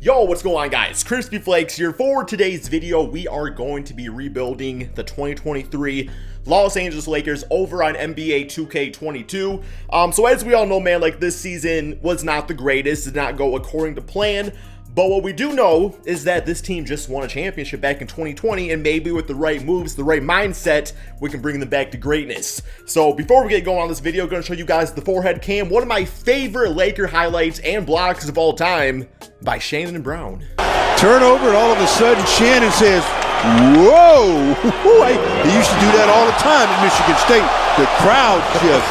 Yo, what's going on, guys? Crispy Flakes here. For today's video, we are going to be rebuilding the 2023 Los Angeles Lakers over on NBA 2K22. So as we all know, man, like this season was not the greatest, did not go according to plan. But what we do know is that this team just won a championship back in 2020, and maybe with the right moves, the right mindset, we can bring them back to greatness. So before we get going on this video, I'm going to show you guys the forehead cam, one of my favorite Laker highlights and blocks of all time by Shannon Brown. Turnover, and all of a sudden Shannon says, whoa! He used to do that all the time at Michigan State. The crowd just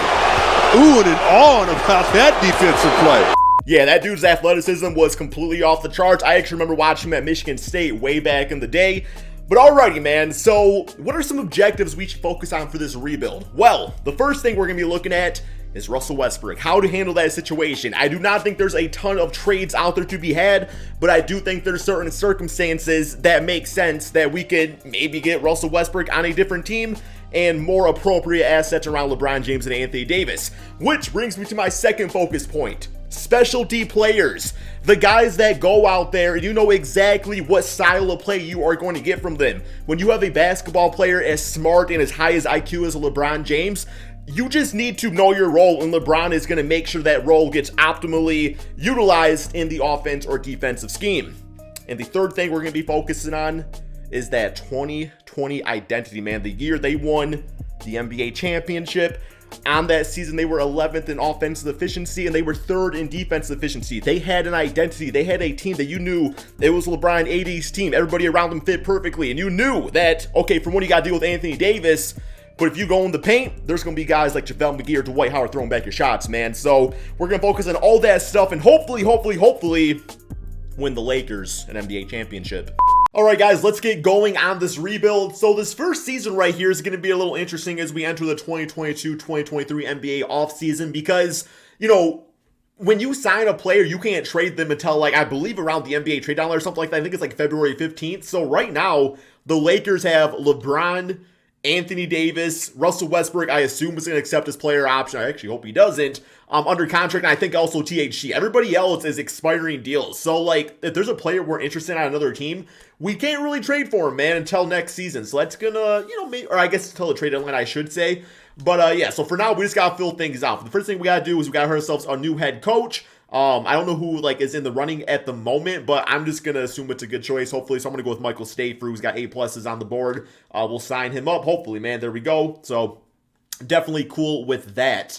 oohing and awing about that defensive play. Yeah, that dude's athleticism was completely off the charts. I actually remember watching him at Michigan State way back in the day. But alrighty, man, so what are some objectives we should focus on for this rebuild? Well, the first thing we're going to be looking at is Russell Westbrook, how to handle that situation. I do not think there's a ton of trades out there to be had, but I do think there's certain circumstances that make sense that we could maybe get Russell Westbrook on a different team and more appropriate assets around LeBron James and Anthony Davis. Which brings me to my second focus point. Specialty players, the guys that go out there and you know exactly what style of play you are going to get from them. When you have a basketball player as smart and as high as IQ as LeBron James, you just need to know your role, and LeBron is going to make sure that role gets optimally utilized in the offense or defensive scheme. And the third thing we're going to be focusing on is that 2020 identity, man. The year they won the NBA championship. On that season, they were 11th in offensive efficiency and they were 3rd in defensive efficiency. They had an identity. They had a team that you knew it was LeBron AD's team. Everybody around them fit perfectly. And you knew that, okay, from when you got to deal with Anthony Davis, but if you go in the paint, there's going to be guys like JaVale McGee or Dwight Howard throwing back your shots, man. So we're going to focus on all that stuff and hopefully win the Lakers an NBA championship. Alright guys, let's get going on this rebuild. So this first season right here is going to be a little interesting as we enter the 2022-2023 NBA offseason because, you know, when you sign a player, you can't trade them until, like, I believe around the NBA trade deadline or something like that. I think it's like February 15th. So right now, the Lakers have LeBron, Anthony Davis, Russell Westbrook, I assume is going to accept his player option. I actually hope he doesn't. Under contract, and I think also THC. Everybody else is expiring deals. So, like, if there's a player we're interested in on another team, we can't really trade for him, man, until next season. So that's gonna, you know, maybe, or I guess until the trade deadline, I should say. But, yeah, so for now, we just gotta fill things out. The first thing we gotta do is we gotta hire ourselves a new head coach. I don't know who, like, is in the running at the moment, but I'm just going to assume it's a good choice, hopefully. So I'm going to go with Michael Stafer, who's got A+ on the board. We'll sign him up, hopefully, man. There we go. So definitely cool with that.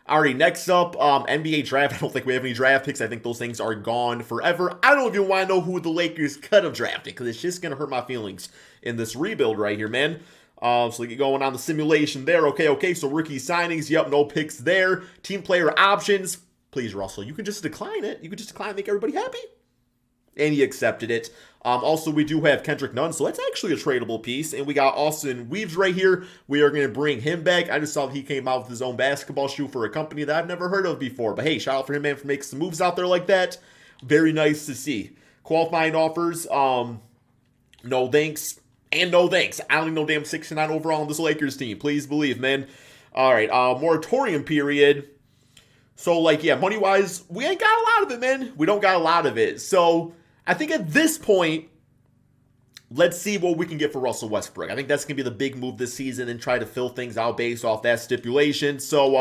Alright, next up, NBA draft. I don't think we have any draft picks. I think those things are gone forever. I don't even want to know who the Lakers could have drafted, because it's just going to hurt my feelings in this rebuild right here, man. So we get going on the simulation there. Okay, so rookie signings. Yep, no picks there. Team player options. Please, Russell, you can just decline it. You can just decline and make everybody happy. And he accepted it. Also, we do have Kendrick Nunn, so that's actually a tradable piece. And we got Austin Reaves right here. We are going to bring him back. I just saw he came out with his own basketball shoe for a company that I've never heard of before. But hey, shout out for him, man, for making some moves out there like that. Very nice to see. Qualifying offers, no thanks. And no thanks. I don't need no damn 69 overall on this Lakers team. Please believe, man. All right, moratorium period. So, like, yeah, money-wise, we ain't got a lot of it, man. We don't got a lot of it. So, I think at this point, let's see what we can get for Russell Westbrook. I think that's going to be the big move this season and try to fill things out based off that stipulation. So,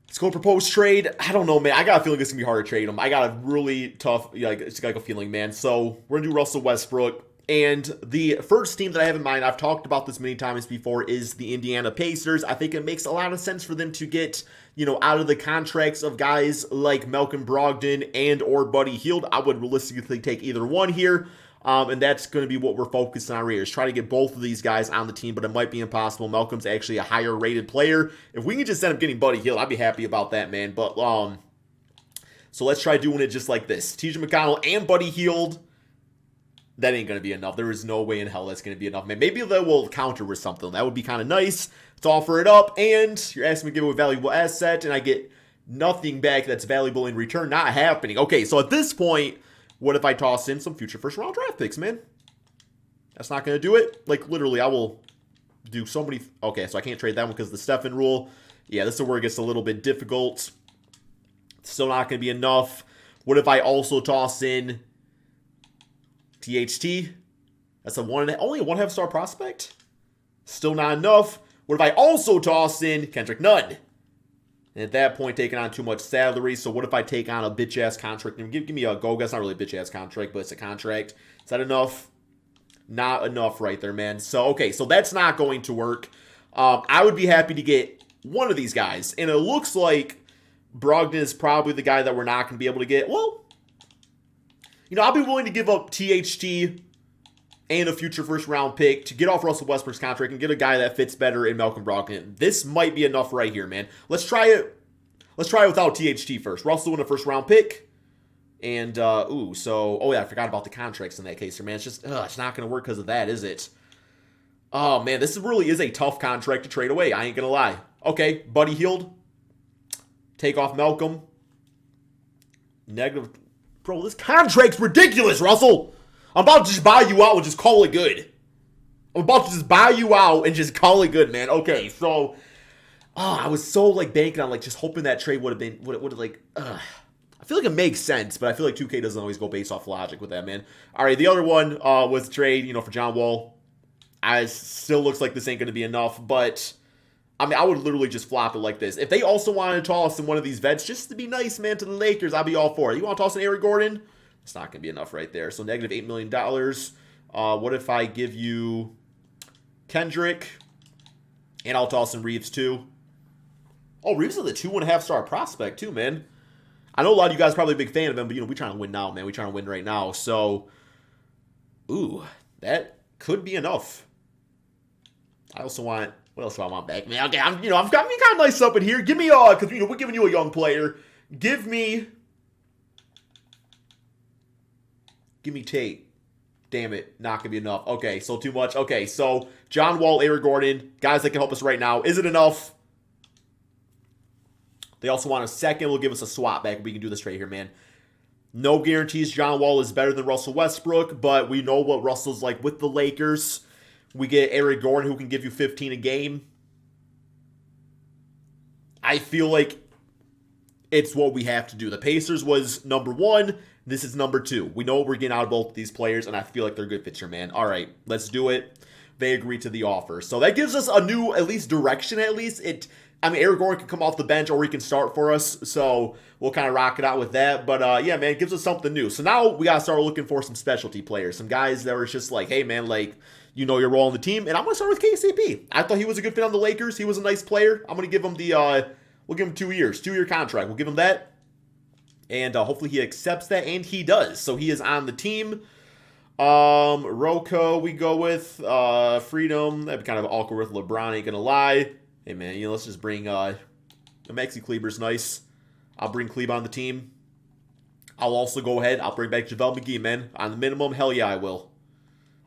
let's go propose trade. I don't know, man. I got a feeling it's going to be hard to trade him. I got a really tough, it's like a feeling, man. So, we're going to do Russell Westbrook. And the first team that I have in mind, I've talked about this many times before, is the Indiana Pacers. I think it makes a lot of sense for them to get, you know, out of the contracts of guys like Malcolm Brogdon and or Buddy Hield. I would realistically take either one here. And that's going to be what we're focusing on right here, is try to get both of these guys on the team, but it might be impossible. Malcolm's actually a higher rated player. If we can just end up getting Buddy Hield, I'd be happy about that, man. But, so let's try doing it just like this. TJ McConnell and Buddy Hield. That ain't going to be enough. There is no way in hell that's going to be enough, man. Maybe they will counter with something. That would be kind of nice. Let's offer it up, and you're asking me to give away a valuable asset, and I get nothing back that's valuable in return. Not happening. Okay, so at this point, what if I toss in some future first-round draft picks, man? That's not going to do it. Like, literally, I will do so many... Okay, so I can't trade that one because of the Stephen rule. Yeah, this is where it gets a little bit difficult. Still not going to be enough. What if I also toss in THT? That's only a 1.5 star prospect? Still not enough. What if I also toss in Kendrick Nunn? And at that point, taking on too much salary. So what if I take on a bitch-ass contract? Give me a go. That's not really a bitch-ass contract, but it's a contract. Is that enough? Not enough right there, man. So, okay, so that's not going to work. I would be happy to get one of these guys. And it looks like Brogdon is probably the guy that we're not going to be able to get. Well, you know, I'll be willing to give up THT and a future first-round pick to get off Russell Westbrook's contract and get a guy that fits better in Malcolm Brogdon. This might be enough right here, man. Let's try it. Let's try it without THT first. Russell in a first-round pick. And, oh, yeah, I forgot about the contracts in that case, man. It's just, it's not going to work because of that, is it? Oh, man, this really is a tough contract to trade away. I ain't going to lie. Okay, Buddy Hield. Take off Malcolm. Negative. Bro, this contract's ridiculous, Russell. I'm about to just buy you out and just call it good. I'm about to just buy you out and just call it good, man. Okay, so I was so like banking on like just hoping that trade would have been I feel like it makes sense, but I feel like 2K doesn't always go based off logic with that, man. All right, the other one was trade, for John Wall. Still looks like this ain't going to be enough, but I mean, I would literally just flop it like this. If they also wanted to toss in one of these vets just to be nice, man, to the Lakers, I'd be all for it. You want to toss in Eric Gordon? It's not going to be enough right there. So negative $8 million. What if I give you Kendrick? And I'll toss in Reeves too. Oh, Reeves is a 2.5 star prospect too, man. I know a lot of you guys are probably a big fan of him, but we're trying to win now, man. We're trying to win right now. So, that could be enough. I also want, what else do I want back, man? Okay, I've got me kind of nice up in here. Give me, because we're giving you a young player. Give me Tate. Damn it, not going to be enough. Okay, so too much. Okay, so John Wall, Eric Gordon, guys that can help us right now. Is it enough? They also want a second. Will give us a swap back. We can do this right here, man. No guarantees John Wall is better than Russell Westbrook, but we know what Russell's like with the Lakers. We get Eric Gordon, who can give you 15 a game. I feel like it's what we have to do. The Pacers was number 1. This is number 2. We know what we're getting out of both of these players, and I feel like they're good fits here, man. All right, let's do it. They agree to the offer. So that gives us a new, at least, direction, at least. Eric Gordon can come off the bench or he can start for us. So we'll kind of rock it out with that. But, yeah, man, it gives us something new. So now we got to start looking for some specialty players. Some guys that were just like, hey, man, like, your role on the team. And I'm going to start with KCP. I thought he was a good fit on the Lakers. He was a nice player. I'm going to give him we'll give him 2 years. 2-year contract. We'll give him that. And hopefully he accepts that. And he does. So he is on the team. Rocco, we go with Freedom. That'd be kind of awkward with LeBron, ain't gonna lie. Hey man, let's just bring Maxi Kleber's nice. I'll bring Kleber on the team. I'll also go ahead. I'll bring back JaVale McGee, man. On the minimum, hell yeah, I will.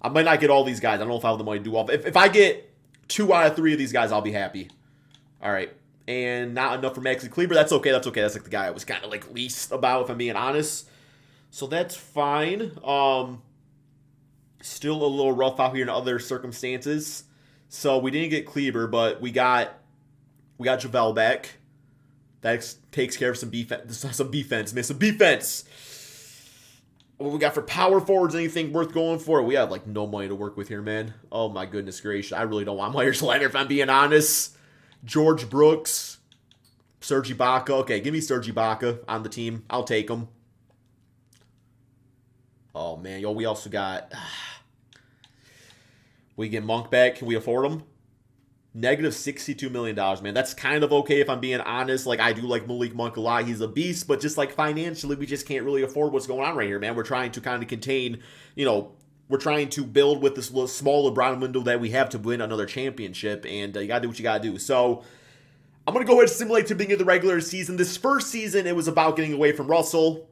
I might not get all these guys. I don't know if I have the money to do all. If I get 2 out of 3 of these guys, I'll be happy. All right. And not enough for Maxi Kleber. That's okay. That's like the guy I was kind of like least about, if I'm being honest. So that's fine. Still a little rough out here in other circumstances. So we didn't get Kleber, but we got JaVale back. That takes care of some defense, man. Some defense. What we got for power forwards? Anything worth going for? We have like no money to work with here, man. Oh my goodness gracious. I really don't want Myers Leonard, if I'm being honest. George Brooks. Serge Ibaka. Okay, give me Serge Ibaka on the team. I'll take him. Oh man, we also got... We get Monk back. Can we afford him? Negative $62 million, man. That's kind of okay if I'm being honest. Like, I do like Malik Monk a lot. He's a beast, but just like financially, we just can't really afford what's going on right here, man. We're trying to kind of contain, we're trying to build with this little small LeBron window that we have to win another championship, and you got to do what you got to do. So, I'm going to go ahead and simulate to the beginning of the regular season. This first season, it was about getting away from Russell.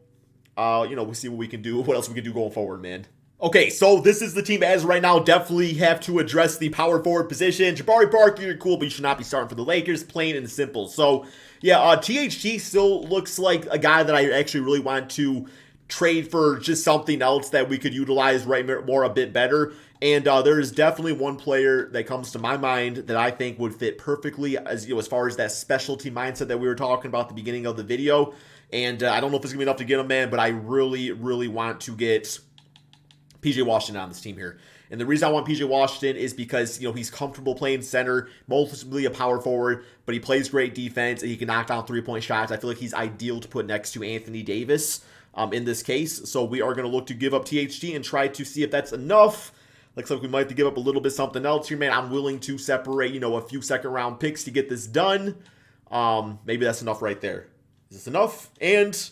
We'll see what we can do, what else we can do going forward, man. Okay, so this is the team as right now. Definitely have to address the power forward position. Jabari Parker, you're cool, but you should not be starting for the Lakers. Plain and simple. So, yeah, THT still looks like a guy that I actually really want to trade for just something else that we could utilize more a bit better. And there is definitely one player that comes to my mind that I think would fit perfectly as far as that specialty mindset that we were talking about at the beginning of the video. And I don't know if it's going to be enough to get him, man, but I really, really want to get PJ Washington on this team here. And the reason I want PJ Washington is because, he's comfortable playing center, mostly a power forward, but he plays great defense and he can knock down three-point shots. I feel like he's ideal to put next to Anthony Davis in this case. So we are going to look to give up THT and try to see if that's enough. Looks like we might have to give up a little bit something else here, man. I'm willing to separate, a few second-round picks to get this done. Maybe that's enough right there. Is this enough? And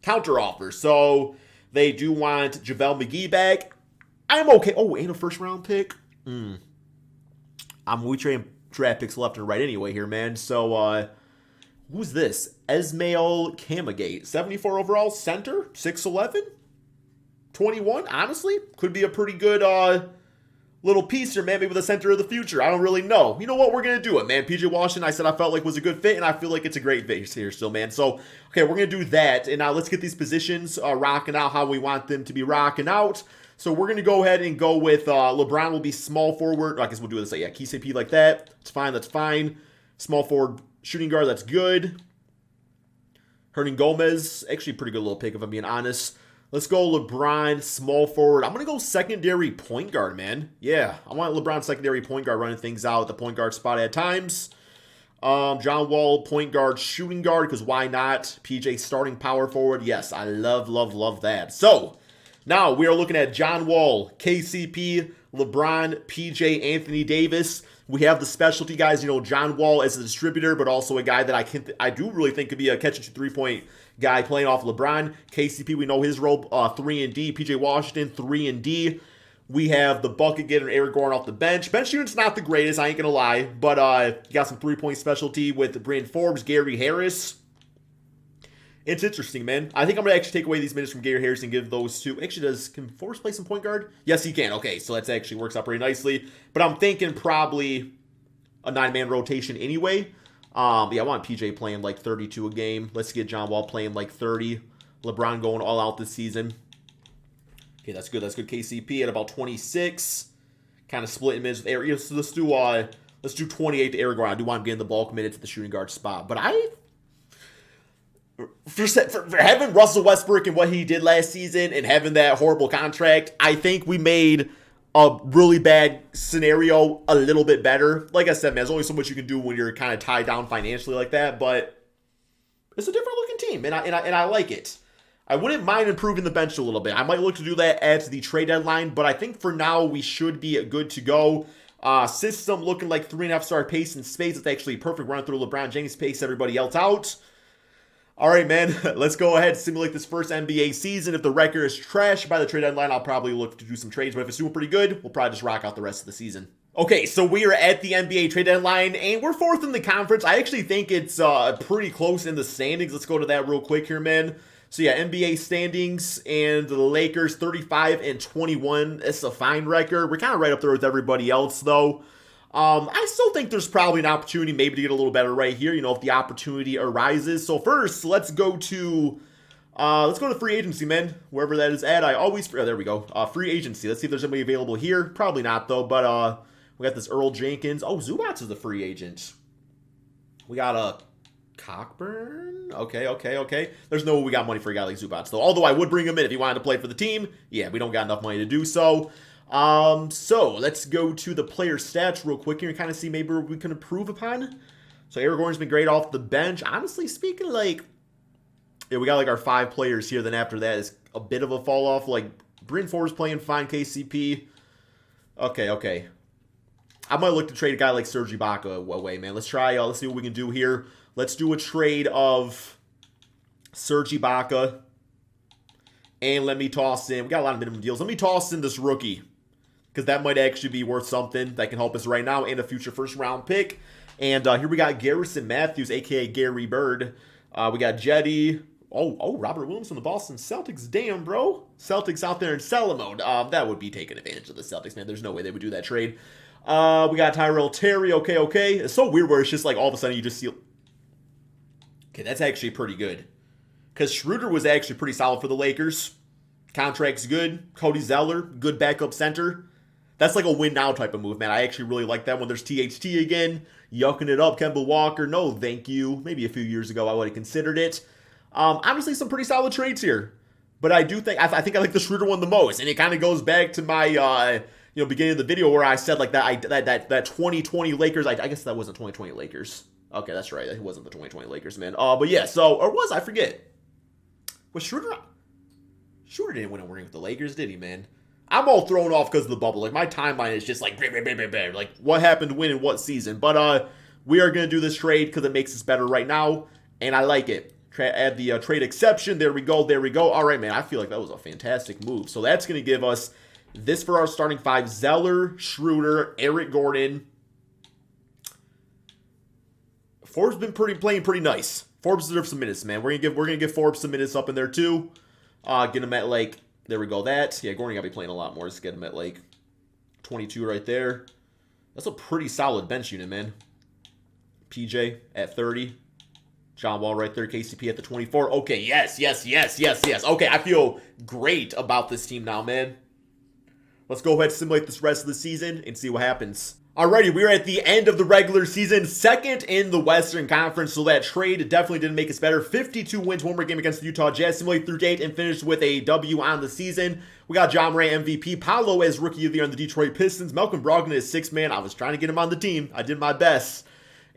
counter offer. So they do want JaVale McGee back. I'm okay. Oh, and a first-round pick? We trading draft picks left and right anyway here, man. So, who's this? Esmail Kamagate. 74 overall, center, 6'11", 21. Honestly, could be a pretty good little piece here, man. Maybe the center of the future. I don't really know. You know what? We're going to do it, man. PJ Washington, I said I felt like was a good fit, and I feel like it's a great fit here still, man. So, okay, we're going to do that. And now let's get these positions rocking out how we want them to be rocking out. So we're going to go ahead and go with LeBron will be small forward. I guess we'll do this. Yeah, KCP like that. It's fine. That's fine. Small forward shooting guard. That's good. Hernan Gomez. Actually, pretty good little pick if I'm being honest. Let's go LeBron, small forward. I'm going to go secondary point guard, man. Yeah, I want LeBron secondary point guard running things out at the point guard spot at times. John Wall, point guard, shooting guard, because why not? PJ starting power forward. Yes, I love, love, love that. So now we are looking at John Wall, KCP, LeBron, PJ, Anthony Davis. We have the specialty guys, John Wall as a distributor, but also a guy that I do really think could be a catch and shoot three-point guy playing off LeBron. KCP, we know his role, 3 and D. PJ Washington, 3 and D. We have the bucket getter, Eric Gordon off the bench. Bench shooting's not the greatest, I ain't gonna lie, but you got some three-point specialty with Brandon Forbes, Gary Harris. It's interesting, man. I think I'm going to actually take away these minutes from Gary Harris and give those to... Actually, can Forbes play some point guard? Yes, he can. Okay, so that actually works out pretty nicely. But I'm thinking probably a 9-man rotation anyway. I want PJ playing like 32 a game. Let's get John Wall playing like 30. LeBron going all out this season. Okay, that's good. That's good. KCP at about 26. Kind of splitting minutes with Eric. So let's do 28 to Eric Gordon. I do want him getting the ball committed to the shooting guard spot. But for having Russell Westbrook and what he did last season and having that horrible contract, I think we made a really bad scenario a little bit better. Like I said, man, there's only so much you can do when you're kind of tied down financially like that, but it's a different looking team, and I like it. I wouldn't mind improving the bench a little bit. I might look to do that at the trade deadline, but I think for now we should be good to go. System looking like 3.5-star pace and space. It's actually perfect run through LeBron James pace everybody else out. All right, man, let's go ahead and simulate this first NBA season. If the record is trash by the trade deadline, I'll probably look to do some trades. But if it's doing pretty good, we'll probably just rock out the rest of the season. Okay, so we are at the NBA trade deadline, and we're 4th in the conference. I actually think it's pretty close in the standings. Let's go to that real quick here, man. So, yeah, NBA standings, and the Lakers 35-21. It's a fine record. We're kind of right up there with everybody else, though. I still think there's probably an opportunity maybe to get a little better right here, if the opportunity arises. So first, let's go to free agency, man. Wherever that is at, there we go. Free agency. Let's see if there's anybody available here. Probably not, though, but we got this Earl Jenkins. Oh, Zubats is the free agent. We got a Cockburn. Okay. There's no way we got money for a guy like Zubats, though. Although I would bring him in if he wanted to play for the team. Yeah, we don't got enough money to do so. So let's go to the player stats real quick here and kind of see maybe we can improve upon. So Eric Gordon's been great off the bench. Honestly speaking, we got our 5 players here. Then after that is a bit of a fall off. Bryn Forbes playing fine. KCP. Okay. I might look to trade a guy like Serge Ibaka away, man. Let's try. Let's see what we can do here. Let's do a trade of Serge Ibaka. And let me toss in. We got a lot of minimum deals. Let me toss in this rookie, because that might actually be worth something that can help us right now and a future first-round pick. And here we got Garrison Matthews, a.k.a. Gary Bird. We got Jetty. Oh, Robert Williams from the Boston Celtics. Damn, bro. Celtics out there in sell mode. That would be taking advantage of the Celtics, man. There's no way they would do that trade. We got Tyrell Terry. Okay. It's so weird where it's just all of a sudden you just see... Okay, that's actually pretty good. Because Schroeder was actually pretty solid for the Lakers. Contract's good. Cody Zeller, good backup center. That's a win-now type of move, man. I actually really like that one. There's THT again. Yucking it up. Kemba Walker. No, thank you. Maybe a few years ago I would have considered it. Honestly, some pretty solid trades here. But I do think I think I like the Schroeder one the most, and it kind of goes back to my beginning of the video where I said like that 2020 Lakers. I guess that wasn't 2020 Lakers. Okay, that's right. It wasn't the 2020 Lakers, man. But yeah. So or was I forget? Was Schroeder? Schroeder didn't win a ring with the Lakers, did he, man? I'm all thrown off because of the bubble. Like my timeline is just like like what happened when in what season. But we are gonna do this trade because it makes us better right now, and I like it. Add the trade exception. There we go. There we go. All right, man. I feel like that was a fantastic move. So that's going to give us this for our starting five. Zeller, Schroeder, Eric Gordon. Forbes been playing pretty nice. Forbes deserves some minutes, man. We're gonna give Forbes some minutes up in there too. Get him at like, there we go. That. Yeah, Gordon gotta be playing a lot more. Let's get him at like 22 right there. That's a pretty solid bench unit, man. PJ at 30. John Wall right there, KCP at the 24. Okay, yes. Okay, I feel great about this team now, man. Let's go ahead and simulate this rest of the season and see what happens. Alrighty, we're at the end of the regular season, second in the Western Conference, so that trade definitely didn't make us better. 52 wins, one more game against the Utah Jazz, simulated through date, and finished with a W on the season. We got John Morant MVP, Paolo as Rookie of the Year on the Detroit Pistons, Malcolm Brogdon as sixth man. I was trying to get him on the team. I did my best.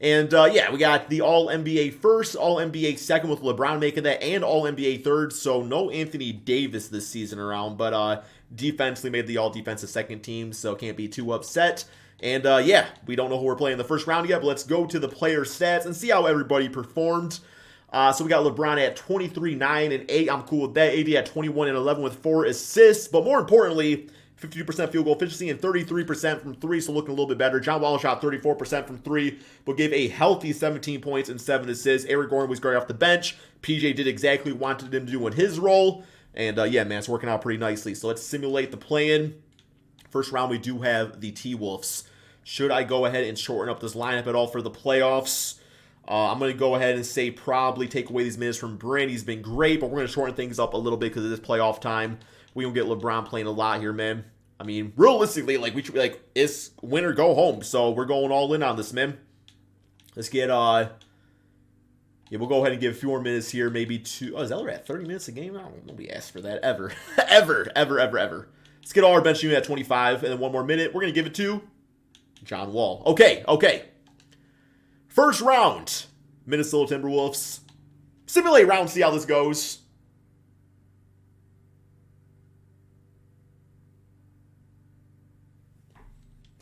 And yeah, we got the All-NBA first, All-NBA second with LeBron making that, and All-NBA third. So no Anthony Davis this season around, but defensively made the All-Defensive second team, so can't be too upset. And yeah, we don't know who we're playing in the first round yet, but let's go to the player stats and see how everybody performed. So we got LeBron at 23, 9, and 8. I'm cool with that. AD at 21 and 11 with 4 assists. But more importantly, 52% field goal efficiency and 33% from 3, so looking a little bit better. John Wall shot 34% from 3, but gave a healthy 17 points and 7 assists. Eric Gordon was great off the bench. PJ did exactly what wanted him to do in his role. And yeah, man, it's working out pretty nicely. So let's simulate the play-in. First round, we do have the T-Wolves. Should I go ahead and shorten up this lineup at all for the playoffs? I'm going to go ahead and say probably take away these minutes from Brand. He's been great, but we're going to shorten things up a little bit because it is playoff time. We don't get LeBron playing a lot here, man. I mean, realistically, like we should be like, it's win or go home. So we're going all in on this, man. Let's get yeah, we'll go ahead and give a few more minutes here, maybe 2. Oh, Zeller at 30 minutes a game? I don't know. We asked for that ever, ever. Let's get all our bench unit at 25, and then one more minute. We're gonna give it to John Wall. Okay. First round, Minnesota Timberwolves. Simulate round, see how this goes.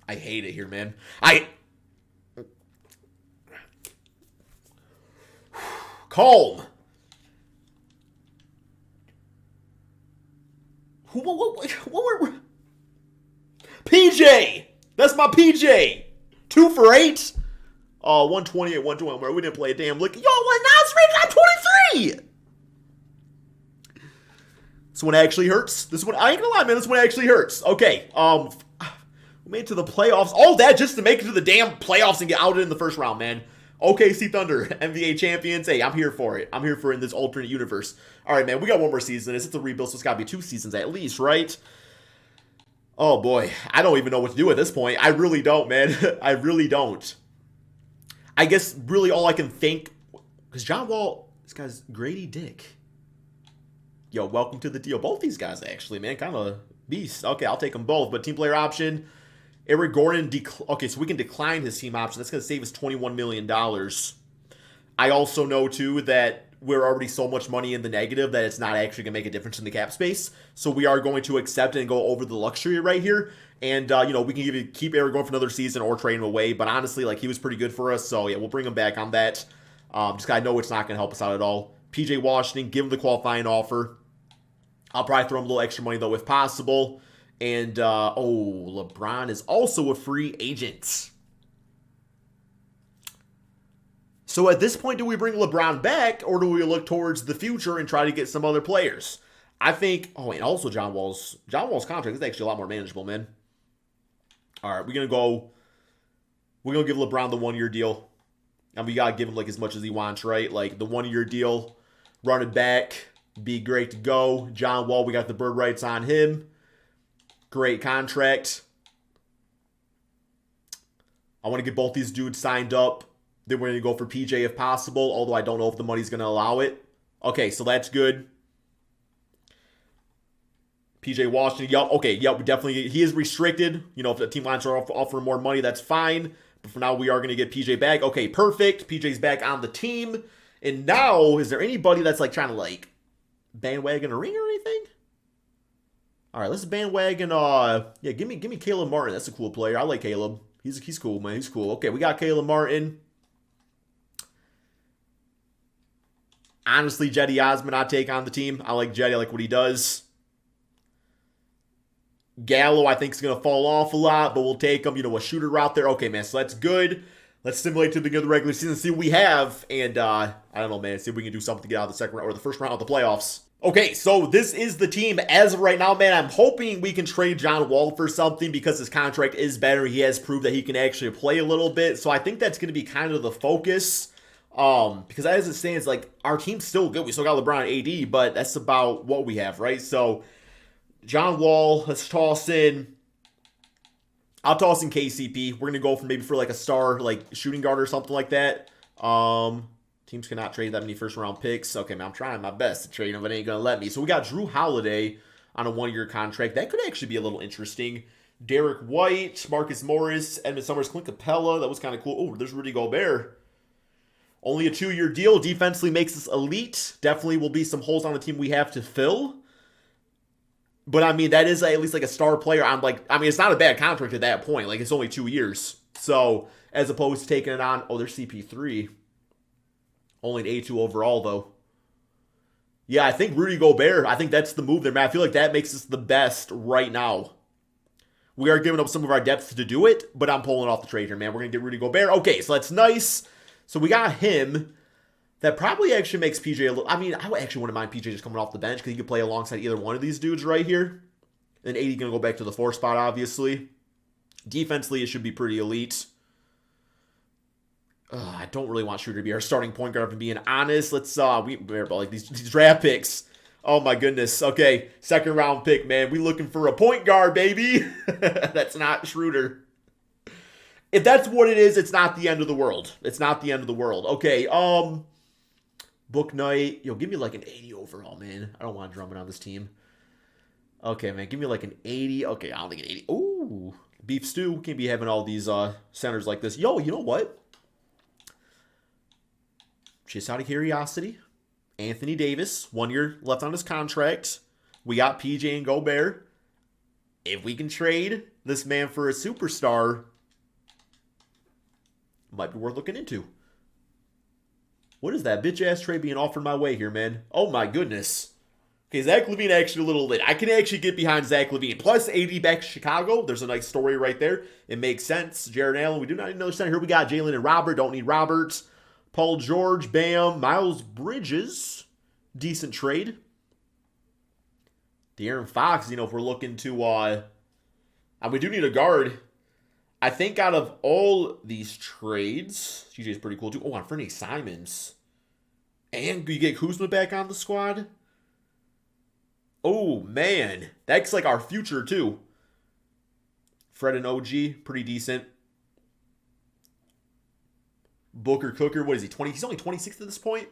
I hate it here, man. Calm. What were... PJ! That's my PJ! 2 for 8? Oh, 128, 121. We didn't play a damn lick. Yo, what? Now it's rated on 23! This one actually hurts. This one, I ain't gonna lie, man. This one actually hurts. Okay, we made it to the playoffs. All that just to make it to the damn playoffs and get outed in the first round, man. OKC Thunder, NBA champions. Hey, I'm here for it. I'm here for in this alternate universe. All right, man. We got one more season. It's a rebuild, so it's got to be 2 seasons at least, right? Oh, boy. I don't even know what to do at this point. I really don't, man. I really don't. I guess really all I can think, because John Wall, this guy's Grady Dick. Yo, welcome to the deal. Both these guys, actually, man. Kind of beast. Okay, I'll take them both. But team player option. Eric Gordon, okay, so we can decline his team option. That's going to save us $21 million. I also know, too, that we're already so much money in the negative that it's not actually going to make a difference in the cap space. So we are going to accept it and go over the luxury right here. And, you know, we can keep Eric going for another season or trade him away. But honestly, like, he was pretty good for us. So, yeah, we'll bring him back on that. Just I know it's not going to help us out at all. PJ Washington, give him the qualifying offer. I'll probably throw him a little extra money, though, if possible. And, LeBron is also a free agent. So at this point, do we bring LeBron back, or do we look towards the future and try to get some other players? I think, and also John Wall's contract is actually a lot more manageable, man. All right, we're going to give LeBron the 1-year deal. And we got to give him, like, as much as he wants, right? Like, the 1-year deal, run it back, be great to go. John Wall, we got the bird rights on him. Great contract. I want to get both these dudes signed up. Then we're going to go for PJ if possible, although I don't know if the money's going to allow it. Okay, so that's good. PJ Washington, yep, okay, yep, definitely. He is restricted. You know, if the team wants to offer more money, that's fine. But for now, we are going to get PJ back. Okay, perfect. PJ's back on the team. And now, is there anybody that's like trying to like bandwagon a ring or anything? All right, let's bandwagon. Yeah, give me Caleb Martin. That's a cool player. I like Caleb. He's cool, man. He's cool. Okay, we got Caleb Martin. Honestly, Jetty Osmond, I take on the team. I like Jetty. I like what he does. Gallo, I think, is going to fall off a lot, but we'll take him. You know, a shooter route there. Okay, man, so that's good. Let's simulate to the beginning of the regular season, see what we have. And, I don't know, man, see if we can do something to get out of the second round or the first round of the playoffs. Okay, so this is the team as of right now, man. I'm hoping we can trade John Wall for something because his contract is better. He has proved that he can actually play a little bit. So I think that's going to be kind of the focus. Because as it stands, like, our team's still good. We still got LeBron and AD, but that's about what we have, right? So John Wall, let's toss in. I'll toss in KCP. We're going to go for maybe for like a star, like shooting guard or something like that. Teams cannot trade that many first round picks. Okay, man, I'm trying my best to trade them, but it ain't going to let me. So we got Drew Holiday on a 1-year contract. That could actually be a little interesting. Derek White, Marcus Morris, Edmund Summers, Clint Capella. That was kind of cool. Oh, there's Rudy Gobert. Only a 2-year deal. Defensively makes us elite. Definitely will be some holes on the team we have to fill. But, I mean, that is at least like a star player. It's not a bad contract at that point. Like, it's only 2 years. So, as opposed to taking it on, oh, there's CP3. Only an A2 overall, though. Yeah, I think Rudy Gobert, I think that's the move there, man. I feel like that makes us the best right now. We are giving up some of our depth to do it, but I'm pulling off the trade here, man. We're going to get Rudy Gobert. Okay, so that's nice. So we got him. That probably actually makes PJ a little... I mean, I actually wouldn't mind PJ just coming off the bench because he could play alongside either one of these dudes right here. And AD going to go back to the 4 spot, obviously. Defensively, it should be pretty elite. I don't really want Shooter to be our starting point guard, if I'm being honest. Let's... like these draft picks. Oh, my goodness. Okay, second round pick, man. We looking for a point guard, baby. That's not Schroeder. If that's what it is, it's not the end of the world. It's not the end of the world. Okay, Book Knight. Yo, give me like an 80 overall, man. I don't want Drummond on this team. Okay, man. Give me like an 80. Okay, I don't think an 80. Ooh. Beef stew. Can't be having all these centers like this. Yo, you know what? Just out of curiosity. Anthony Davis. 1 year left on his contract. We got PJ and Gobert. If we can trade this man for a superstar, might be worth looking into. What is that bitch-ass trade being offered my way here, man? Oh, my goodness. Okay, Zach LaVine actually a little lit. I can actually get behind Zach LaVine. Plus, AD back to Chicago. There's a nice story right there. It makes sense. Jared Allen, we do not need another center here. We got Jalen and Robert. Don't need Roberts. Paul George, Bam. Miles Bridges. Decent trade. De'Aaron Fox, if we're looking to... we do need a guard. I think out of all these trades, CJ is pretty cool too. Oh, on Fernie Simons. And you get Kuzma back on the squad. Oh, man. That's like our future too. Fred and OG, pretty decent. Booker Cooker, what is he, 20? He's only 26 at this point.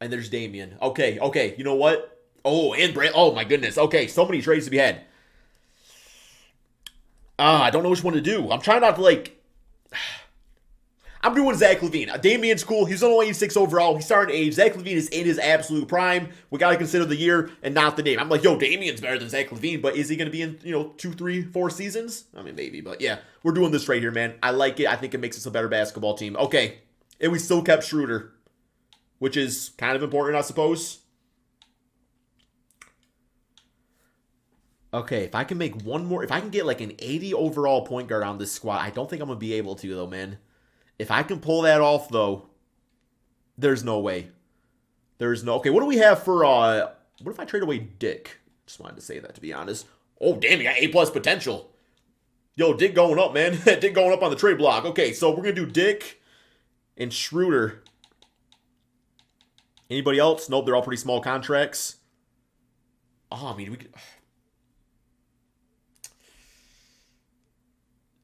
And there's Damian. Okay. You know what? Oh, and Brand. Oh, my goodness. Okay, so many trades to be had. I don't know which one to do. I'm trying not to, I'm doing Zach LaVine. Damian's cool. He's only 86 overall. He's starting to age. Zach LaVine is in his absolute prime. We got to consider the year and not the name. I'm like, yo, Damian's better than Zach LaVine, but is he going to be in, 2, 3, 4 seasons? I mean, maybe, but yeah. We're doing this right here, man. I like it. I think it makes us a better basketball team. Okay. And we still kept Schroeder, which is kind of important, I suppose. Okay, if I can make one more, if I can get like an 80 overall point guard on this squad, I don't think I'm going to be able to, though, man. If I can pull that off, though, there's no way. There's no, okay, what do we have for, what if I trade away Dick? Just wanted to say that, to be honest. Oh, damn, you got A+ potential. Yo, Dick going up, man. Dick going up on the trade block. Okay, so we're going to do Dick and Schroeder. Anybody else? Nope, they're all pretty small contracts. Oh, I mean, we could...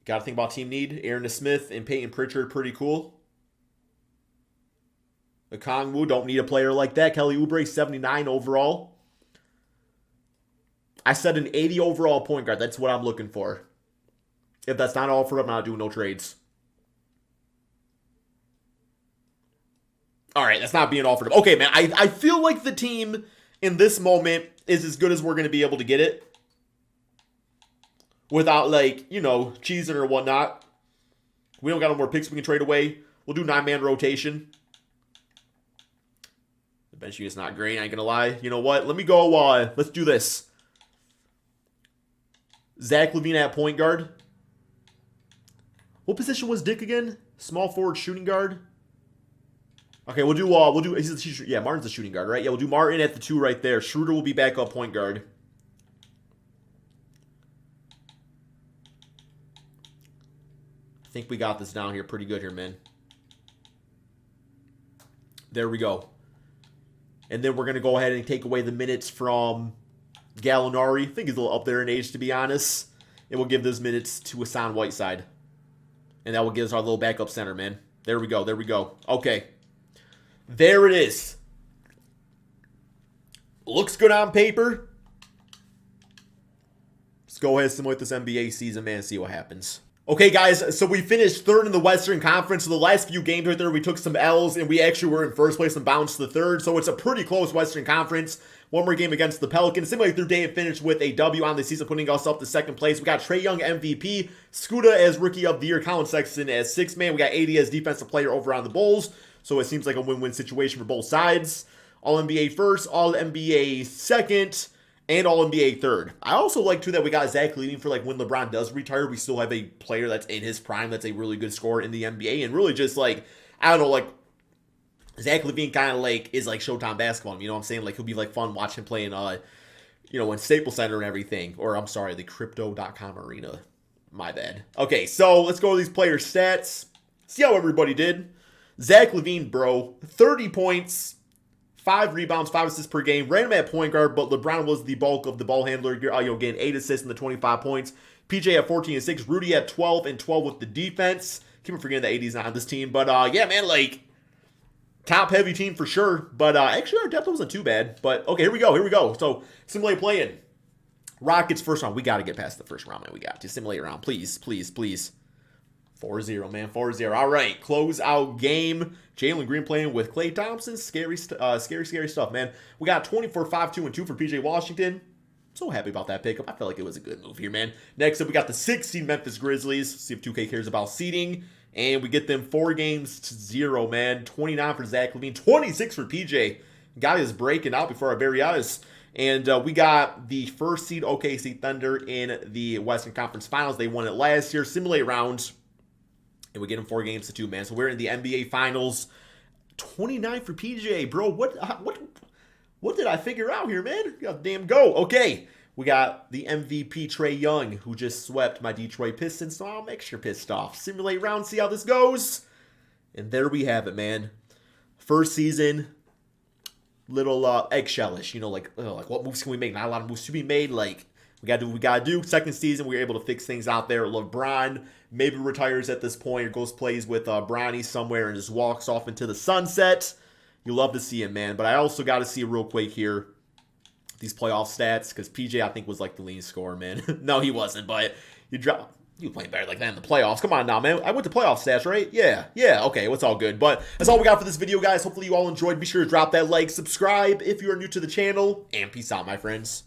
Got to think about team need. Aaron Smith and Peyton Pritchard, pretty cool. Okongwu, don't need a player like that. Kelly Oubre, 79 overall. I said an 80 overall point guard. That's what I'm looking for. If that's not offered, I'm not doing no trades. All right, that's not being offered. Okay, man, I feel like the team in this moment is as good as we're going to be able to get it. Without, like, you know, cheesing or whatnot. We don't got no more picks we can trade away. We'll do 9-man rotation. The bench unit's not great, I ain't going to lie. You know what? Let me go, let's do this. Zach LaVine at point guard. What position was Dick again? Small forward shooting guard. Okay, we'll do, yeah, Martin's the shooting guard, right? Yeah, we'll do Martin at the 2 right there. Schroeder will be back up point guard. I think we got this down here pretty good here, man. There we go. And then we're going to go ahead and take away the minutes from Gallinari. I think he's a little up there in age, to be honest. And we'll give those minutes to Hassan Whiteside. And that will give us our little backup center, man. There we go. There we go. Okay. There it is. Looks good on paper. Let's go ahead and simulate this NBA season, man, and see what happens. Okay, guys, so we finished 3rd in the Western Conference. So the last few games right there, we took some L's, and we actually were in 1st place and bounced to the 3rd. So it's a pretty close Western Conference. One more game against the Pelicans. Simulated through day and finished with a W on the season, putting us up to 2nd place. We got Trae Young MVP, Scooter as Rookie of the Year, Colin Sexton as 6th man. We got 80 as Defensive Player over on the Bulls. So it seems like a win-win situation for both sides. All-NBA 1st, All-NBA 2nd, and All-NBA 3rd. I also like, too, that we got Zach LaVine for, like, when LeBron does retire, we still have a player that's in his prime that's a really good scorer in the NBA. And really just, like, I don't know, like, Zach LaVine kind of, like, is, like, Showtime basketball. You know what I'm saying? Like, he'll be, like, fun watching him play in, you know, in Staples Center and everything. Or, I'm sorry, the Crypto.com arena. My bad. Okay, so let's go to these player stats. See how everybody did. Zach LaVine, bro, 30 points, 5 rebounds, 5 assists per game. Ran him at point guard, but LeBron was the bulk of the ball handler. You know, getting 8 assists in the 25 points. PJ at 14 and 6. Rudy at 12 and 12 with the defense. Keep on forgetting that 80's not on this team. But, yeah, man, like, top-heavy team for sure. But, actually, our depth wasn't too bad. But, okay, here we go. Here we go. So, simulate playing. Rockets first round. We got to get past the first round, man. We got to simulate round. Please, please, please. 4-0, man. 4-0. All right. Close out game. Jalen Green playing with Klay Thompson. Scary stuff, man. We got 24, 5, 2, and 2 for PJ Washington. So happy about that pickup. I felt like it was a good move here, man. Next up, we got the 16 Memphis Grizzlies. See if 2K cares about seeding. And we get them 4-0, man. 29 for Zach LaVine. 26 for PJ. Guy is breaking out before our very eyes. And we got the 1st seed OKC Thunder in the Western Conference Finals. They won it last year. Simulate rounds. And we get them 4-2, man. So we're in the NBA Finals. 29 for PJ, bro. What did I figure out here, man? God damn go. Okay. We got the MVP Trae Young, who just swept my Detroit Pistons, so I'm extra pissed off. Simulate round, see how this goes. And there we have it, man. First season, little eggshellish. You know, like what moves can we make? Not a lot of moves to be made. Like, we got to do what we got to do. Second season, we were able to fix things out there. LeBron maybe retires at this point or goes plays with Bronny somewhere and just walks off into the sunset. You love to see him, man. But I also got to see real quick here these playoff stats because PJ, I think, was like the leading scorer, man. No, he wasn't, but you playing better like that in the playoffs. Come on now, man. I went to playoff stats, right? Yeah. Okay, well, it's all good. But that's all we got for this video, guys. Hopefully you all enjoyed. Be sure to drop that like, subscribe if you are new to the channel, and peace out, my friends.